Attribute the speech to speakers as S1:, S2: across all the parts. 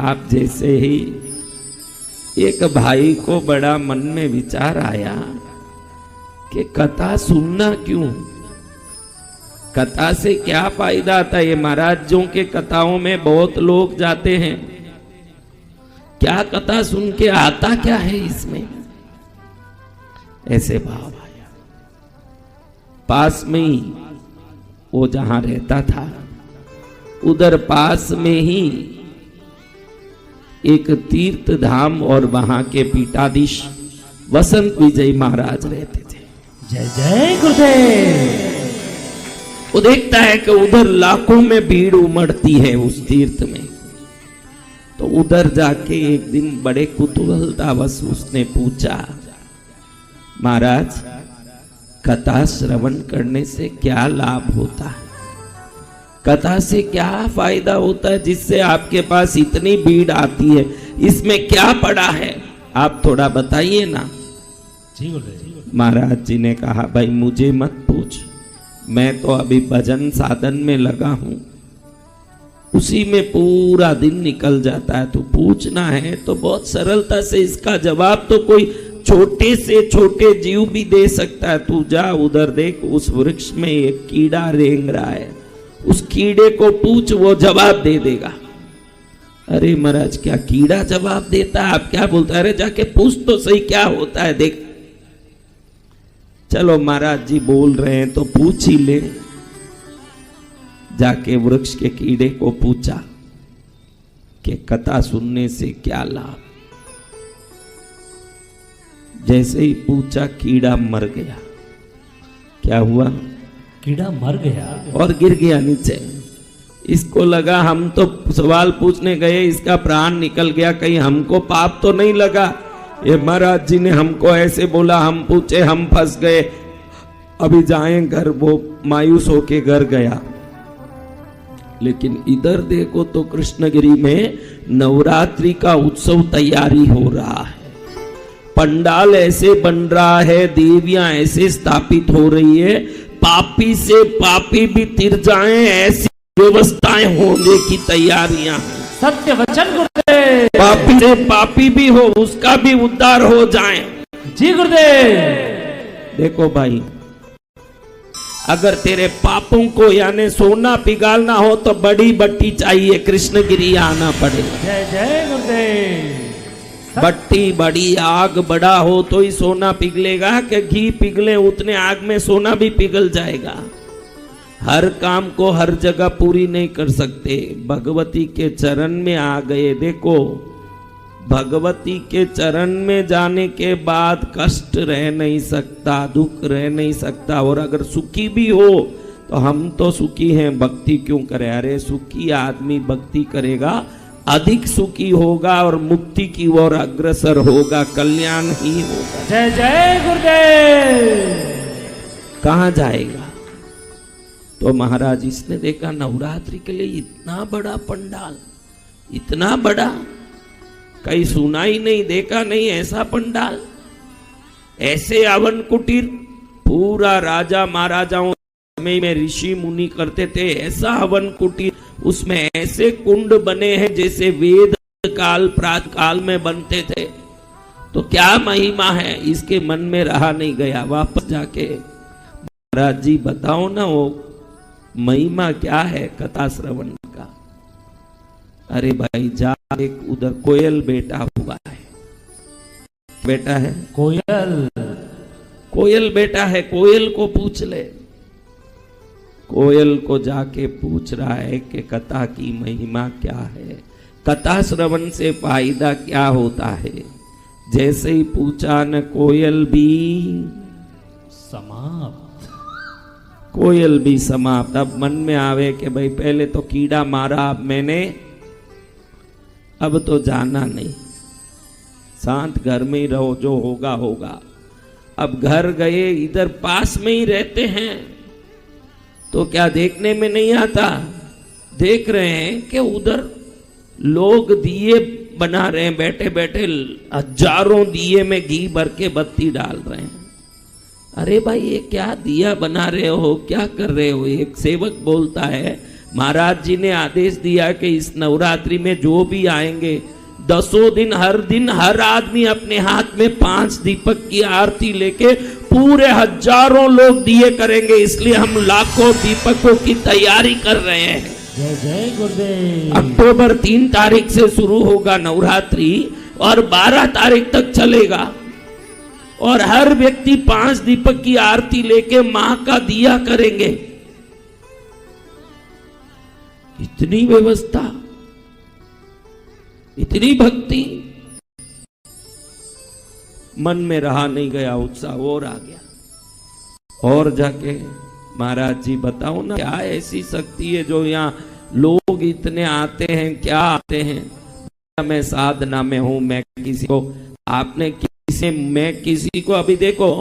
S1: आप जैसे ही एक भाई को बड़ा मन में विचार आया कि कथा सुनना क्यों, कथा से क्या फायदा आता है। ये महाराजों के कथाओं में बहुत लोग जाते हैं, क्या कथा सुन के आता क्या है इसमें, ऐसे भाव आया। पास में ही वो जहां रहता था उधर पास में ही एक तीर्थ धाम और वहां के पीठाधीश वसंत विजय महाराज रहते थे।
S2: जय जय गुरुदेव।
S1: वो देखता है कि उधर लाखों में भीड़ उमड़ती है उस तीर्थ में, तो उधर जाके एक दिन बड़े कुतूहलतावश उसने पूछा, महाराज कथा श्रवण करने से क्या लाभ होता है, कथा से क्या फायदा होता है जिससे आपके पास इतनी भीड़ आती है, इसमें क्या पड़ा है, आप थोड़ा बताइए ना। महाराज जी ने कहा, भाई मुझे मत पूछ, मैं तो अभी भजन साधन में लगा हूं, उसी में पूरा दिन निकल जाता है। तो पूछना है तो बहुत सरलता से इसका जवाब तो कोई छोटे से छोटे जीव भी दे सकता है। तू जा उधर देख, उस वृक्ष में एक कीड़ा रेंग रहा है, उस कीड़े को पूछ, वो जवाब दे देगा। अरे महाराज क्या कीड़ा जवाब देता है, आप क्या बोलता है, अरे जाके पूछ तो सही क्या होता है देख। चलो महाराज जी बोल रहे हैं तो पूछ ही ले। जाके वृक्ष के कीड़े को पूछा कि कथा सुनने से क्या लाभ। जैसे ही पूछा कीड़ा मर गया। क्या हुआ,
S2: कीड़ा मर गया
S1: और गिर गया नीचे। इसको लगा हम तो सवाल पूछने गए, इसका प्राण निकल गया, कहीं हमको पाप तो नहीं लगा। ये महाराज जी ने हमको ऐसे बोला, हम पूछे, हम फंस गए, अभी जाएं घर। वो मायूस होके घर गया। लेकिन इधर देखो तो कृष्णगिरी में नवरात्रि का उत्सव तैयारी हो रहा है, पंडाल ऐसे बन रहा है, देवियां ऐसे स्थापित हो रही है, पापी से पापी भी तिर जाएं ऐसी व्यवस्थाएं होने की तैयारियां।
S2: सत्य वचन गुरुदेव।
S1: पापी से पापी भी हो, उसका भी उद्धार हो जाए।
S2: जी गुरुदेव।
S1: देखो भाई, अगर तेरे पापों को यानी सोना पिघालना हो तो बड़ी बट्टी चाहिए, कृष्णगिरी आना पड़ेगा।
S2: जय जय गुरुदेव।
S1: बट्टी बड़ी, आग बड़ा हो तो ही सोना पिघलेगा, कि घी पिघले उतने आग में सोना भी पिघल जाएगा। हर काम को हर जगह पूरी नहीं कर सकते। भगवती के चरण में आ गए, देखो भगवती के चरण में जाने के बाद कष्ट रह नहीं सकता, दुख रह नहीं सकता। और अगर सुखी भी हो तो हम तो सुखी हैं, भक्ति क्यों करें। अरे सुखी आदमी भक्ति करेगा, अधिक सुखी होगा और मुक्ति की ओर अग्रसर होगा, कल्याण ही होगा।
S2: जय जय गुरुदेव।
S1: कहां जाएगा। तो महाराज इसने देखा नवरात्रि के लिए इतना बड़ा पंडाल, इतना बड़ा, कहीं सुना ही नहीं, देखा नहीं ऐसा पंडाल, ऐसे हवन कुटीर, पूरा राजा महाराजाओं में ऋषि मुनि करते थे ऐसा हवन कुटीर, उसमें ऐसे कुंड बने हैं जैसे वेद काल प्रातः काल में बनते थे। तो क्या महिमा है, इसके मन में रहा नहीं गया। वापस जाके महाराज जी बताओ ना वो महिमा क्या है कथा श्रवण का। अरे भाई जा, एक उधर कोयल बेटा हुआ है, बेटा है
S2: कोयल,
S1: कोयल बेटा है, कोयल को पूछ ले। कोयल को जाके पूछ रहा है कि कथा की महिमा क्या है, कथा श्रवण से फायदा क्या होता है। जैसे ही पूछा न कोयल भी
S2: समाप्त,
S1: कोयल भी समाप्त। अब मन में आवे कि भाई पहले तो कीड़ा मारा, अब मैंने, अब तो जाना नहीं, शांत घर में ही रहो, जो होगा होगा। अब घर गए, इधर पास में ही रहते हैं तो क्या देखने में नहीं आता, देख रहे हैं कि उधर लोग दिए बना रहे हैं, बैठे बैठे हजारों दिए में घी भर के बत्ती डाल रहे हैं। अरे भाई ये क्या दिया बना रहे हो, क्या कर रहे हो। एक सेवक बोलता है, महाराज जी ने आदेश दिया कि इस नवरात्रि में जो भी आएंगे 10 दिन हर आदमी अपने हाथ में 5 दीपक की आरती लेके पूरे हजारों लोग दिए करेंगे, इसलिए हम लाखों दीपकों की तैयारी कर रहे हैं।
S2: जय जय गुरुदेव।
S1: अक्टूबर 3 तारीख से शुरू होगा नवरात्रि और 12 तारीख तक चलेगा और हर व्यक्ति 5 दीपक की आरती लेके मां का दिया करेंगे। इतनी व्यवस्था, इतनी भक्ति, मन में रहा नहीं गया, उत्साह और आ गया। और जाके महाराज जी बताओ ना, क्या ऐसी शक्ति है जो यहाँ लोग इतने आते हैं, क्या आते हैं? मैं साधना में हूं, मैं किसी को, आपने मैं किसी को, अभी देखो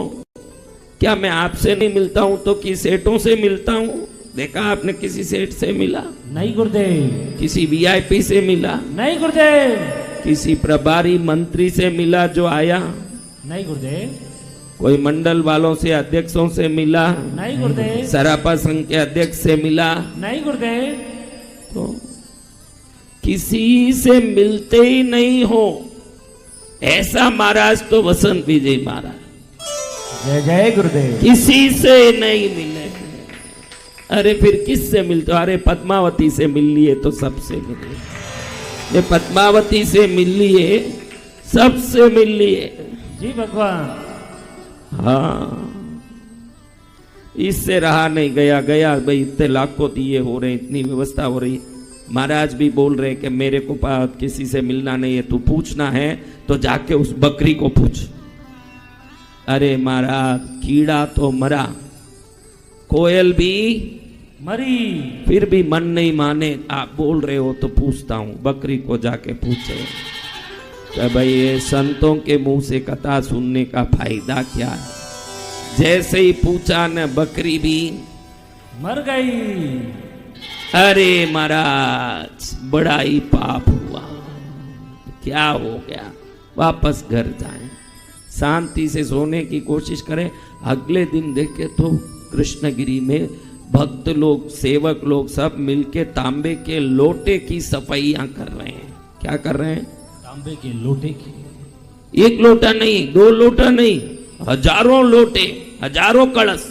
S1: क्या मैं आपसे नहीं मिलता हूं तो किस सेठों से मिलता हूं? देखा आपने किसी सेठ से मिला?
S2: नहीं गुरुदेव।
S1: किसी वीआईपी से मिला?
S2: नहीं गुरुदेव।
S1: किसी प्रभारी मंत्री से मिला जो आया?
S2: नहीं गुरुदेव।
S1: कोई मंडल वालों से, अध्यक्षों से मिला?
S2: नहीं गुरुदेव।
S1: सरापा संघ के अध्यक्ष से मिला?
S2: नहीं गुरुदेव।
S1: तो किसी से मिलते ही नहीं हो, ऐसा महाराज तो वसंत विजय महाराज।
S2: जय जय गुरुदेव।
S1: किसी से नहीं मिले। अरे फिर किससे मिलते? अरे पद्मावती से मिल लिए तो सबसे मिल लिए, पद्मावती से मिल लिए, सबसे मिल लिए।
S2: जी भगवान।
S1: हाँ, इससे रहा नहीं गया। भाई इतने लाखों दिए हो रहे, इतनी व्यवस्था हो रही। महाराज भी बोल रहे कि मेरे को किसी से मिलना नहीं है, तू पूछना है तो जाके उस बकरी को पूछ। अरे महाराज, कीड़ा तो मरा, कोयल भी
S2: मरी, फिर
S1: भी मन नहीं माने। आप बोल रहे हो तो पूछता हूं। बकरी को जाके पूछे कि भाई ये संतों के मुंह से कथा सुनने का फायदा क्या है? जैसे ही पूछा न, बकरी भी
S2: मर गई।
S1: अरे महाराज, बड़ा ही पाप हुआ। क्या हो गया? वापस घर जाएं, शांति से सोने की कोशिश करें। अगले दिन देखे तो कृष्णगिरी में भक्त लोग, सेवक लोग सब मिलके तांबे के लोटे की सफाइयां कर रहे हैं। क्या कर रहे हैं?
S2: तांबे के लोटे की।
S1: 1 लोटा नहीं, 2 लोटा नहीं, हजारों लोटे, हजारों कलश।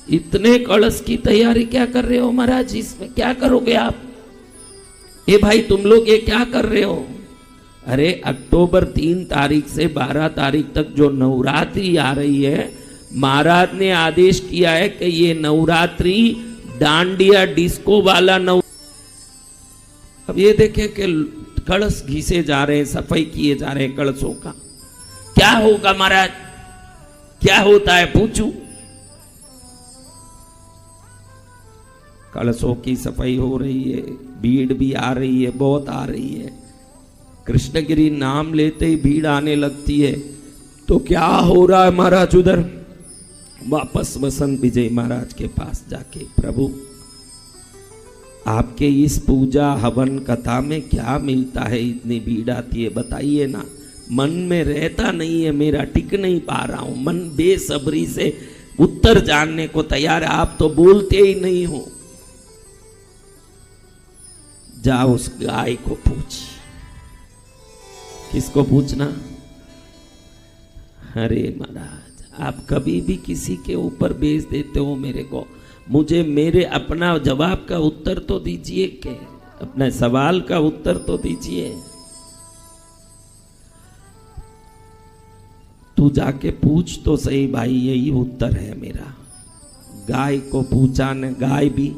S1: इतने कलश की तैयारी क्या कर रहे हो महाराज? इसमें क्या करोगे आप? ये भाई तुम लोग ये क्या कर रहे हो? अरे अक्टूबर 3 तारीख से 12 तारीख तक जो नवरात्रि आ रही है, महाराज ने आदेश किया है कि ये नवरात्रि डांडिया डिस्को वाला अब ये देखें कि कलश घिसे जा रहे हैं, सफाई किए जा रहे हैं कलशों का। क्या होगा महाराज? क्या होता है पूछूं? कलशों की सफाई हो रही है, भीड़ भी आ रही है, बहुत आ रही है। कृष्णगिरी नाम लेते ही भीड़ आने लगती है। तो क्या हो रहा है महाराज? उधर वापस वसंत विजय महाराज के पास जाके, प्रभु आपके इस पूजा हवन कथा में क्या मिलता है? इतनी भीड़ आती है, बताइए ना। मन में रहता नहीं है मेरा, टिक नहीं पा रहा हूं। मन बेसब्री से उत्तर जानने को तैयार है, आप तो बोलते ही नहीं हो। जा उस गाय को पूछ। किसको पूछना? अरे महाराज, आप कभी भी किसी के ऊपर बेच देते हो मेरे को। मुझे मेरे अपना जवाब का उत्तर तो दीजिए, के अपने सवाल का उत्तर तो दीजिए। तू जाके पूछ तो सही भाई, यही उत्तर है मेरा। गाय को पूछा न, गाय भी,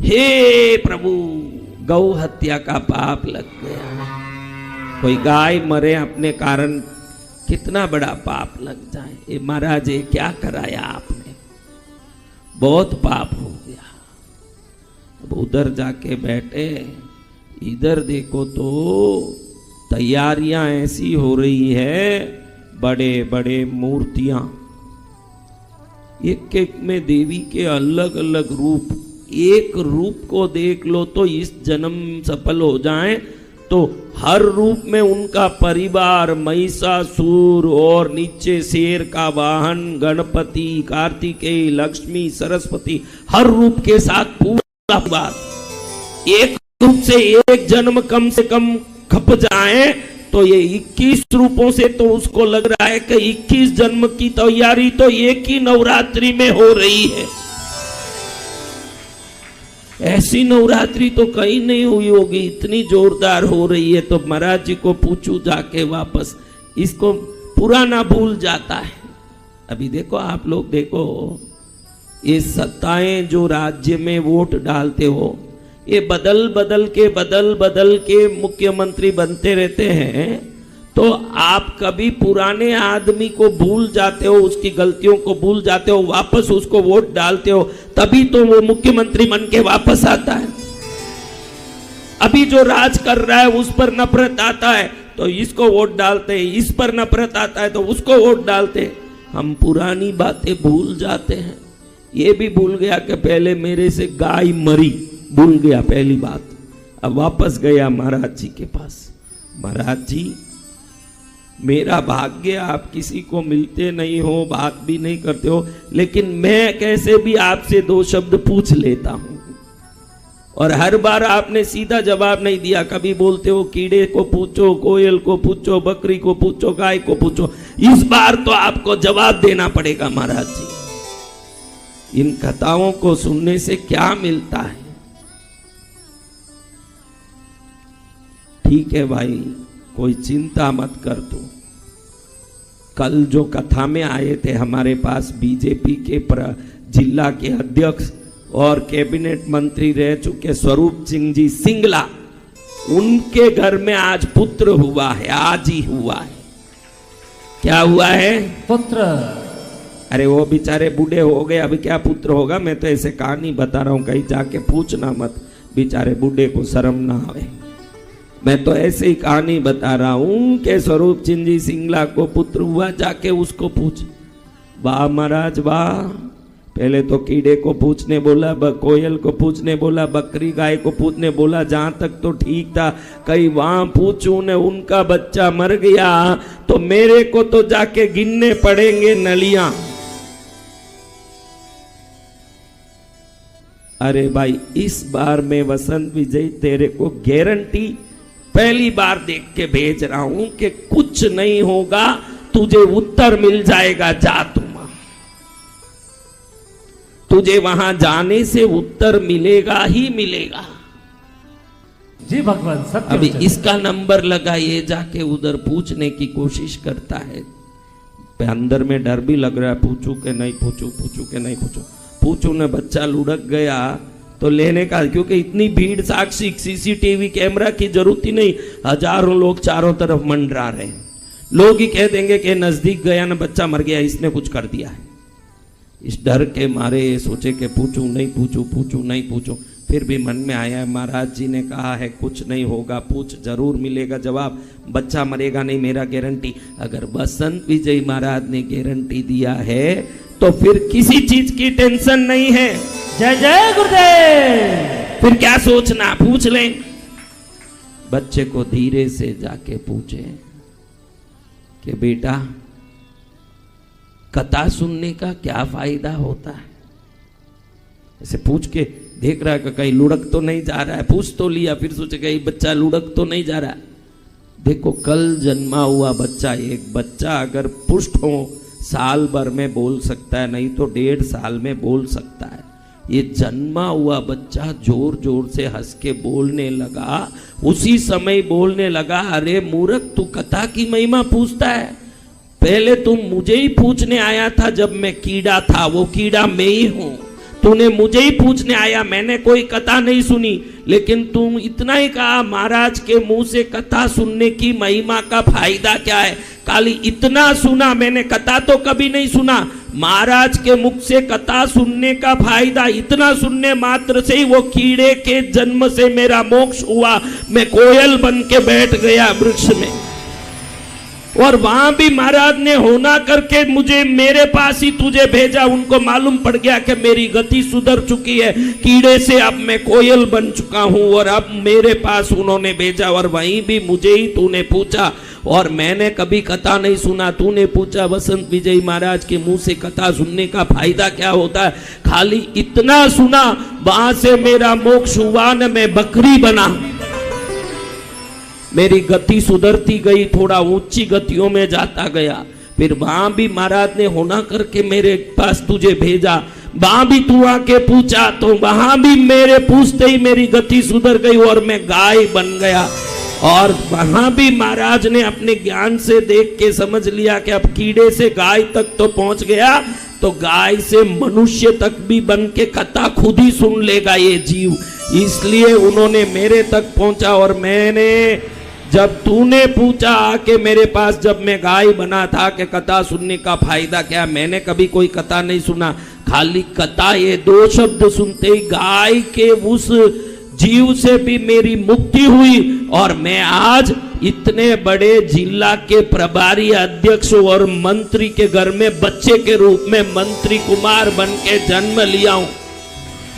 S1: हे प्रभु गौ हत्या का पाप लग गया। कोई गाय मरे अपने कारण, कितना बड़ा पाप लग जाए। ये महाराज ये क्या कराया आपने? बहुत पाप हो गया। अब उधर जाके बैठे, इधर देखो तो तैयारियां ऐसी हो रही है, बड़े बड़े मूर्तियां, एक एक में देवी के अलग अलग रूप। एक रूप को देख लो तो इस जन्म सफल हो जाए तो हर रूप में उनका परिवार, महिषासुर और नीचे शेर का वाहन, गणपति, कार्तिकेय, लक्ष्मी, सरस्वती, हर रूप के साथ पूरा बात एक रूप से एक जन्म कम से कम खप जाए तो ये 21 रूपों से तो उसको लग रहा है कि 21 जन्म की तैयारी तो एक ही नवरात्रि में हो रही है। ऐसी नवरात्रि तो कहीं नहीं हुई होगी, इतनी जोरदार हो रही है। तो महाराज जी को पूछू जाके वापस, इसको पुराना भूल जाता है। अभी देखो आप लोग देखो, ये सत्ताएं जो राज्य में वोट डालते हो, ये बदल बदल के मुख्यमंत्री बनते रहते हैं। तो आप कभी पुराने आदमी को भूल जाते हो, उसकी गलतियों को भूल जाते हो, वापस उसको वोट डालते हो, तभी तो वो मुख्यमंत्री बन के वापस आता है। अभी जो राज कर रहा है उस पर नफरत आता है तो इसको वोट डालते हैं, इस पर नफरत आता है तो उसको वोट डालते हैं। हम पुरानी बातें भूल जाते हैं। ये भी भूल गया कि पहले मेरे से गाय मरी, भूल गया पहली बात। अब वापस गया महाराज जी के पास, महाराज जी मेरा भाग्य आप किसी को मिलते नहीं हो, बात भी नहीं करते हो, लेकिन मैं कैसे भी आपसे दो शब्द पूछ लेता हूं। और हर बार आपने सीधा जवाब नहीं दिया, कभी बोलते हो कीड़े को पूछो, कोयल को पूछो, बकरी को पूछो, गाय को पूछो। इस बार तो आपको जवाब देना पड़ेगा महाराज जी। इन कथाओं को सुनने से क्या मिलता है? ठीक है भाई, कोई चिंता मत कर तू। कल जो कथा में आए थे हमारे पास बीजेपी के जिला के अध्यक्ष और कैबिनेट मंत्री रह चुके स्वरूप सिंह जी सिंगला, उनके घर में आज पुत्र हुआ है, आज ही हुआ है। क्या हुआ है? पुत्र। अरे वो बेचारे बूढ़े हो गए, अभी क्या पुत्र होगा? मैं तो ऐसे कहानी बता रहा हूं, कहीं जाके पूछना मत, बेचारे बूढ़े को शर्म ना आवे। मैं तो ऐसे ही कहानी बता रहा हूं कि स्वरूप सिंह जी सिंगला को पुत्र हुआ, जाके उसको पूछ। वाह महाराज वाह, पहले तो कीड़े को पूछने बोला, कोयल को पूछने बोला, बकरी गाय को पूछने बोला, जहां तक तो ठीक था। कहीं वहां पूछूं ने उनका बच्चा मर गया तो मेरे को तो जाके गिनने पड़ेंगे नलियां। अरे भाई इस बार मैं वसंत विजय तेरे को गारंटी पहली बार देख के भेज रहा हूं कि कुछ नहीं होगा, तुझे उत्तर मिल जाएगा। जा तुझे वहां जाने से उत्तर मिलेगा ही मिलेगा।
S2: जी भगवान सत्य।
S1: अभी इसका नंबर लगाइए, जाके उधर पूछने की कोशिश करता है। अंदर में डर भी लग रहा है, पूछू के नहीं पूछू, पूछू के नहीं पूछू। पूछू ने बच्चा लुढ़क गया तो लेने का, क्योंकि इतनी भीड़, साक्षी सीसीटीवी कैमरा की जरूरत ही नहीं, हजारों लोग चारों तरफ मंडरा रहे हैं। लोग ही कह देंगे कि नजदीक गया ना बच्चा मर गया, इसने कुछ कर दिया है। इस डर के मारे सोचे कि पूछूं नहीं पूछूं, पूछूं नहीं पूछूं। फिर भी मन में आया महाराज जी ने कहा है कुछ नहीं होगा, पूछ जरूर मिलेगा जवाब, बच्चा मरेगा नहीं मेरा गारंटी। अगर बसंत विजय महाराज ने गारंटी दिया है तो फिर किसी चीज की टेंशन नहीं है।
S2: जय जय गुरुदेव।
S1: फिर क्या सोचना, पूछ लें। बच्चे को धीरे से जाके पूछे कि बेटा कथा सुनने का क्या फायदा होता है? ऐसे पूछ के देख रहा है कि कहीं लुढ़क तो नहीं जा रहा है, पूछ तो लिया, फिर सोचे कहीं बच्चा लुढ़क तो नहीं जा रहा है। देखो कल जन्मा हुआ बच्चा, एक बच्चा अगर पुष्ट हो साल भर में बोल सकता है, नहीं तो 1.5 साल में बोल सकता है। ये जन्मा हुआ बच्चा जोर जोर से हंस के बोलने लगा, उसी समय बोलने लगा, अरे मूर्ख तू कथा की महिमा पूछता है? पहले तुम मुझे ही पूछने आया था जब मैं कीड़ा था, वो कीड़ा मैं ही हूं। तूने मुझे ही पूछने आया, मैंने कोई कथा नहीं सुनी, लेकिन तुम इतना ही कहा महाराज के मुंह से कथा सुनने की महिमा का फायदा क्या है? खाली इतना सुना, मैंने कथा तो कभी नहीं सुना। महाराज के मुख से कथा सुनने का फायदा, इतना सुनने मात्र से ही वो कीड़े के जन्म से मेरा मोक्ष हुआ, मैं कोयल बन के बैठ गया वृक्ष में। और वहां भी महाराज ने होना करके मुझे मेरे पास ही तुझे भेजा। उनको मालूम पड़ गया कि मेरी गति सुधर चुकी है, कीड़े से अब मैं कोयल बन चुका हूं, और अब मेरे पास उन्होंने भेजा। और वहीं भी मुझे ही तूने पूछा, और मैंने कभी कथा नहीं सुना, तूने पूछा वसंत विजय महाराज के मुंह से कथा सुनने का फायदा क्या होता है? खाली इतना सुना, वहां से मेरा मोक्ष हुआ न मैं बकरी बना। मेरी गति सुधरती गई, थोड़ा ऊंची गतियों में जाता गया। फिर वहां भी महाराज ने होना करके मेरे पास तुझे भेजा, वहां भी तू आके पूछा, तो वहां भी मेरे पूछते ही मेरी गति सुधर गई और मैं गाय बन गया। और वहां भी महाराज ने अपने ज्ञान से देख के समझ लिया कि अब कीड़े से गाय तक तो पहुंच गया, तो गाय से मनुष्य तक भी बन के कथा खुद ही सुन लेगा ये जीव। इसलिए उन्होंने मेरे तक पहुंचा। और मैंने जब तूने पूछा आके मेरे पास, जब मैं गाय बना था कि कथा सुनने का फायदा क्या, मैंने कभी कोई कथा नहीं सुना। खाली कथा ये दो शब्द सुनते ही गाय के उस जीव से भी मेरी मुक्ति हुई, और मैं आज इतने बड़े जिला के प्रभारी अध्यक्ष और मंत्री के घर में बच्चे के रूप में मंत्री कुमार बन के जन्म लिया हूं।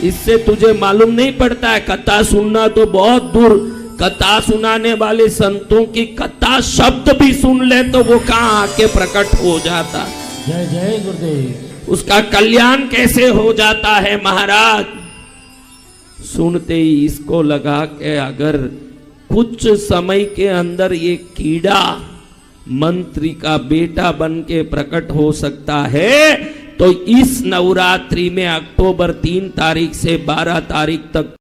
S1: इससे तुझे मालूम नहीं पड़ता है, कथा सुनना तो बहुत दूर, कथा सुनाने वाले संतों की कथा शब्द भी सुन ले तो वो कहां आके प्रकट हो जाता।
S2: जय जय गुरुदेव।
S1: उसका कल्याण कैसे हो जाता है महाराज? सुनते ही इसको लगा कि अगर कुछ समय के अंदर ये कीड़ा मंत्री का बेटा बन के प्रकट हो सकता है, तो इस नवरात्रि में अक्टूबर 3 तारीख से 12 तारीख तक